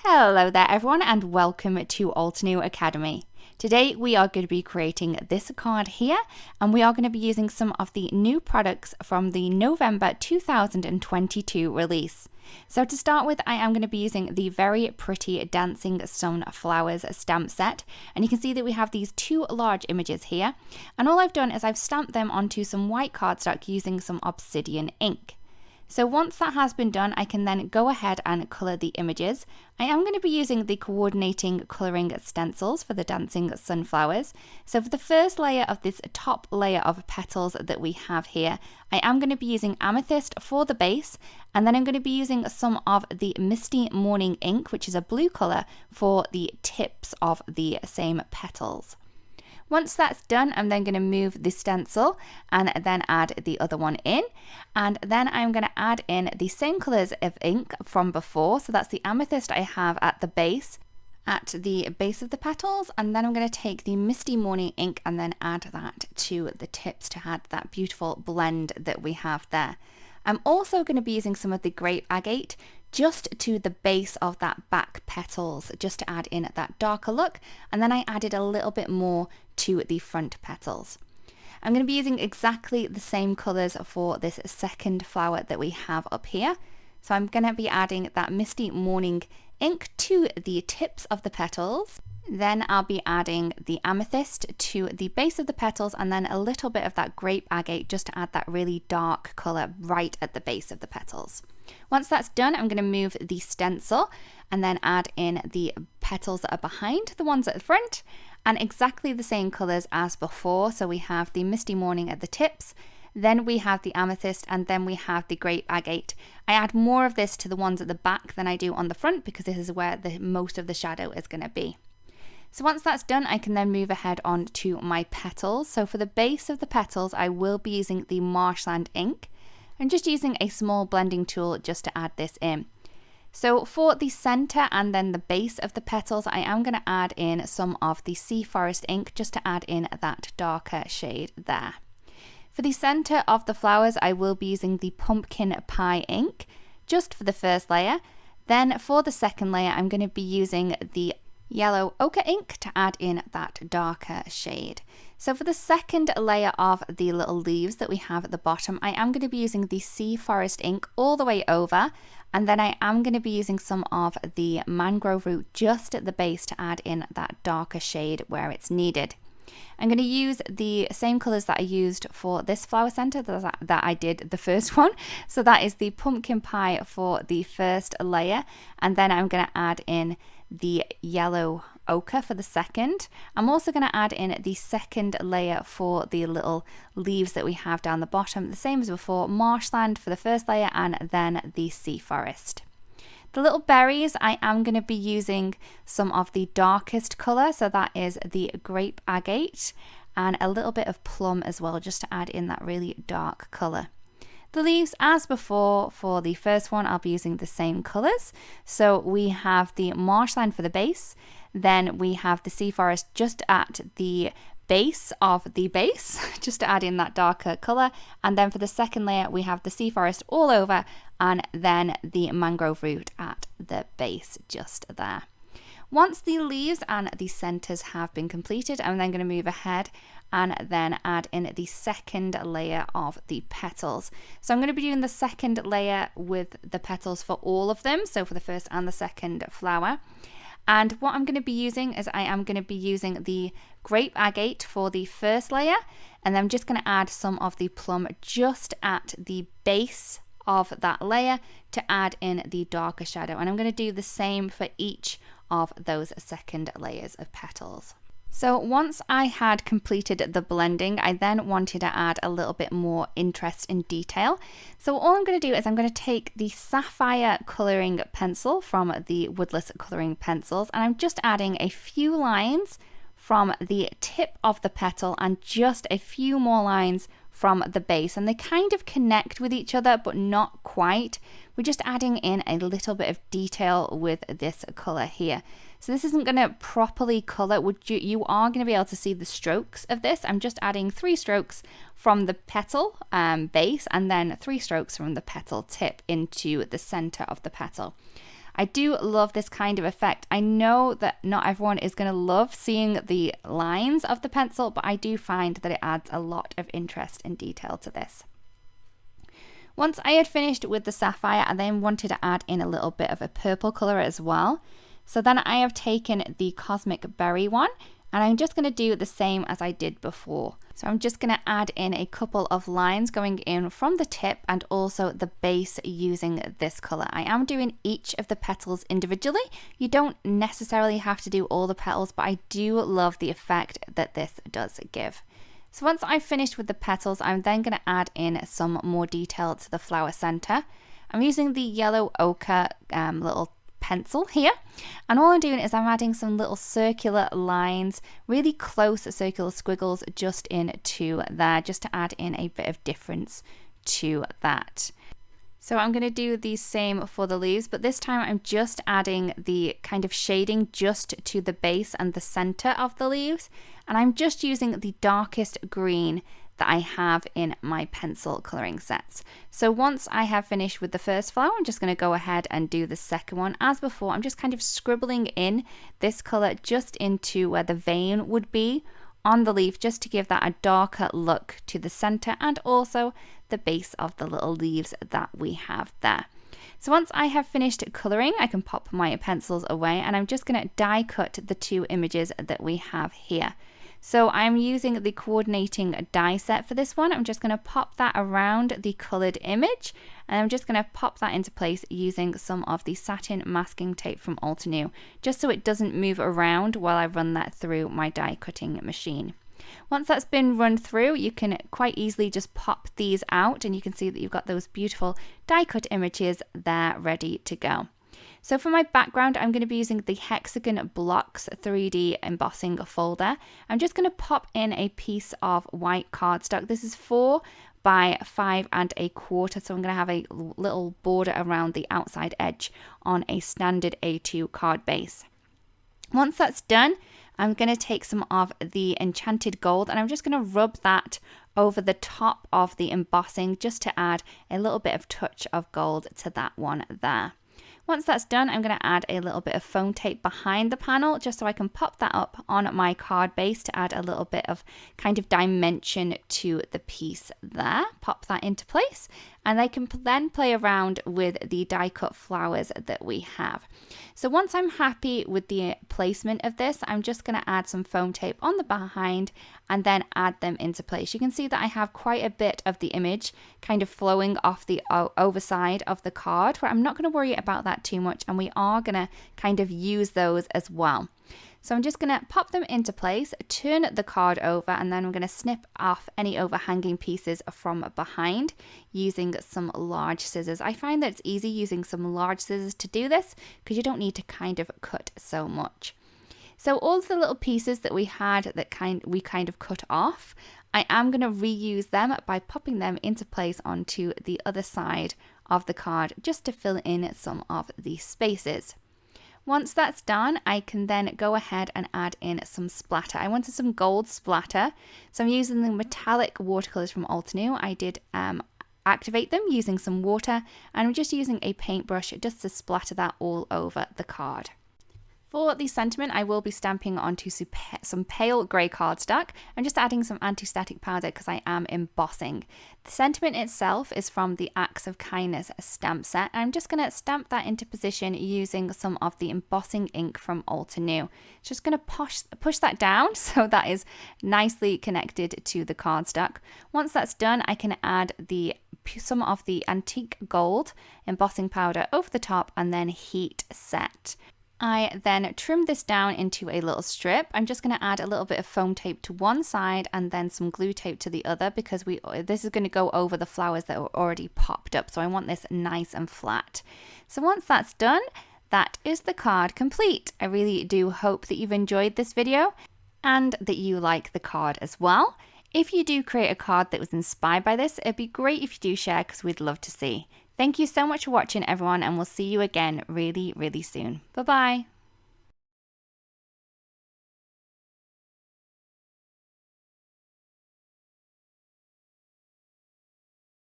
Hello there everyone and welcome to Altenew Academy. Today we are going to be creating this card here and we are going to be using some of the new products from the November 2022 release. So to start with, I am going to be using the very pretty Dancing Sunflowers stamp set, and you can see that we have these two large images here, and all I've done is I've stamped them onto some white cardstock using some obsidian ink. So once that has been done, I can then go ahead and colour the images. I am going to be using the coordinating coloring stencils for the Dancing Sunflowers. So for the first layer of this top layer of petals that we have here, I am going to be using amethyst for the base, and then I'm going to be using some of the Misty Morning ink, which is a blue colour, for the tips of the same petals. Once that's done, I'm then going to move the stencil and then add the other one in. And then I'm going to add in the same colours of ink from before. So that's the amethyst I have at the base of the petals. And then I'm going to take the Misty Morning ink and then add that to the tips to add that beautiful blend that we have there. I'm also going to be using some of the grape agate just to the base of that back petals, just to add in that darker look. And then I added a little bit more to the front petals. I'm going to be using exactly the same colours for this second flower that we have up here. So I'm going to be adding that Misty Morning ink to the tips of the petals. Then I'll be adding the amethyst to the base of the petals and then a little bit of that grape agate just to add that really dark colour right at the base of the petals. Once that's done, I'm going to move the stencil and then add in the petals that are behind the ones at the front, and exactly the same colours as before. So we have the Misty Morning at the tips, then we have the amethyst, and then we have the grape agate. I add more of this to the ones at the back than I do on the front because this is where most of the shadow is going to be. So once that's done, I can then move ahead on to my petals. So for the base of the petals, I will be using the Marshland ink. I'm just using a small blending tool just to add this in. So for the center and then the base of the petals, I am going to add in some of the Sea Forest ink just to add in that darker shade there. For the center of the flowers, I will be using the Pumpkin Pie ink just for the first layer. Then for the second layer, I'm going to be using the yellow ochre ink to add in that darker shade. So for the second layer of the little leaves that we have at the bottom, I am going to be using the Sea Forest ink all the way over, and then I am going to be using some of the mangrove root just at the base to add in that darker shade where it's needed. I'm going to use the same colours that I used for this flower center that I did the first one. So that is the Pumpkin Pie for the first layer, and then I'm going to add in the yellow ochre for the second. I'm also going to add in the second layer for the little leaves that we have down the bottom, the same as before, marshland for the first layer and then the sea forest. The little berries, I am going to be using some of the darkest colour, so that is the grape agate, and a little bit of plum as well, just to add in that really dark colour. The leaves, as before, for the first one, I'll be using the same colours. So we have the marshland for the base, then we have the sea forest just at the base of the base, just to add in that darker colour. And then for the second layer, we have the sea forest all over, and then the mangrove root at the base just there. Once the leaves and the centres have been completed, I'm then going to move ahead and then add in the second layer of the petals. So I'm going to be doing the second layer with the petals for all of them, so for the first and the second flower. And what I'm going to be using is I am going to be using the grape agate for the first layer, and then I'm just going to add some of the plum just at the base of that layer to add in the darker shadow. And I'm going to do the same for each of those second layers of petals. So once I had completed the blending, I then wanted to add a little bit more interest in detail. So all I'm going to do is I'm going to take the sapphire colouring pencil from the woodless colouring pencils, and I'm just adding a few lines from the tip of the petal and just a few more lines from the base, and they kind of connect with each other but not quite. We're just adding in a little bit of detail with this colour here. So this isn't going to properly colour. You are going to be able to see the strokes of this. I'm just adding 3 strokes from the petal base and then 3 strokes from the petal tip into the centre of the petal. I do love this kind of effect. I know that not everyone is going to love seeing the lines of the pencil, but I do find that it adds a lot of interest and detail to this. Once I had finished with the sapphire, I then wanted to add in a little bit of a purple color as well. So then I have taken the Cosmic Berry one, and I'm just going to do the same as I did before. So I'm just going to add in a couple of lines going in from the tip and also the base using this color. I am doing each of the petals individually. You don't necessarily have to do all the petals, but I do love the effect that this does give. So once I've finished with the petals, I'm then going to add in some more detail to the flower center. I'm using the yellow ochre little pencil here, and all I'm doing is I'm adding some little circular lines, really close circular squiggles just into there, just to add in a bit of difference to that. So I'm going to do the same for the leaves, but this time I'm just adding the kind of shading just to the base and the center of the leaves, and I'm just using the darkest green that I have in my pencil coloring sets. So once I have finished with the first flower, I'm just going to go ahead and do the second one. As before, I'm just kind of scribbling in this color just into where the vein would be on the leaf, just to give that a darker look to the center and also the base of the little leaves that we have there. So once I have finished coloring, I can pop my pencils away, and I'm just going to die cut the two images that we have here. So I'm using the coordinating die set for this one. I'm just going to pop that around the colored image, and I'm just going to pop that into place using some of the satin masking tape from Altenew, just so it doesn't move around while I run that through my die cutting machine. Once that's been run through, you can quite easily just pop these out, and you can see that you've got those beautiful die cut images there ready to go. So for my background, I'm going to be using the Hexagon Blocks 3D embossing folder. I'm just going to pop in a piece of white cardstock. This is 4 by 5 1/4, so I'm going to have a little border around the outside edge on a standard A2 card base. Once that's done, I'm going to take some of the Enchanted Gold, and I'm just going to rub that over the top of the embossing just to add a little bit of touch of gold to that one there. Once that's done, I'm going to add a little bit of foam tape behind the panel just so I can pop that up on my card base to add a little bit of kind of dimension to the piece there. Pop that into place, and I can then play around with the die cut flowers that we have. So once I'm happy with the placement of this, I'm just going to add some foam tape on the behind and then add them into place. You can see that I have quite a bit of the image kind of flowing off the overside of the card, where I'm not going to worry about that too much, and we are going to kind of use those as well. So I'm just going to pop them into place, turn the card over, and then I'm going to snip off any overhanging pieces from behind using some large scissors. I find that it's easy using some large scissors to do this because you don't need to kind of cut so much. So all the little pieces that we had that we kind of cut off, I am going to reuse them by popping them into place onto the other side of the card just to fill in some of the spaces. Once that's done, I can then go ahead and add in some splatter. I wanted some gold splatter, so I'm using the metallic watercolors from Altenew. I did activate them using some water, and I'm just using a paintbrush just to splatter that all over the card. For the sentiment, I will be stamping onto some pale grey cardstock. I'm just adding some anti-static powder because I am embossing. The sentiment itself is from the Acts of Kindness stamp set. I'm just going to stamp that into position using some of the embossing ink from Altenew. Just going to push that down so that is nicely connected to the cardstock. Once that's done, I can add some of the antique gold embossing powder over the top and then heat set. I then trim this down into a little strip. I'm just going to add a little bit of foam tape to one side and then some glue tape to the other because this is going to go over the flowers that are already popped up. So I want this nice and flat. So once that's done, that is the card complete. I really do hope that you've enjoyed this video and that you like the card as well. If you do create a card that was inspired by this, it'd be great if you do share because we'd love to see. Thank you so much for watching, everyone, and we'll see you again really, really soon. Bye-bye.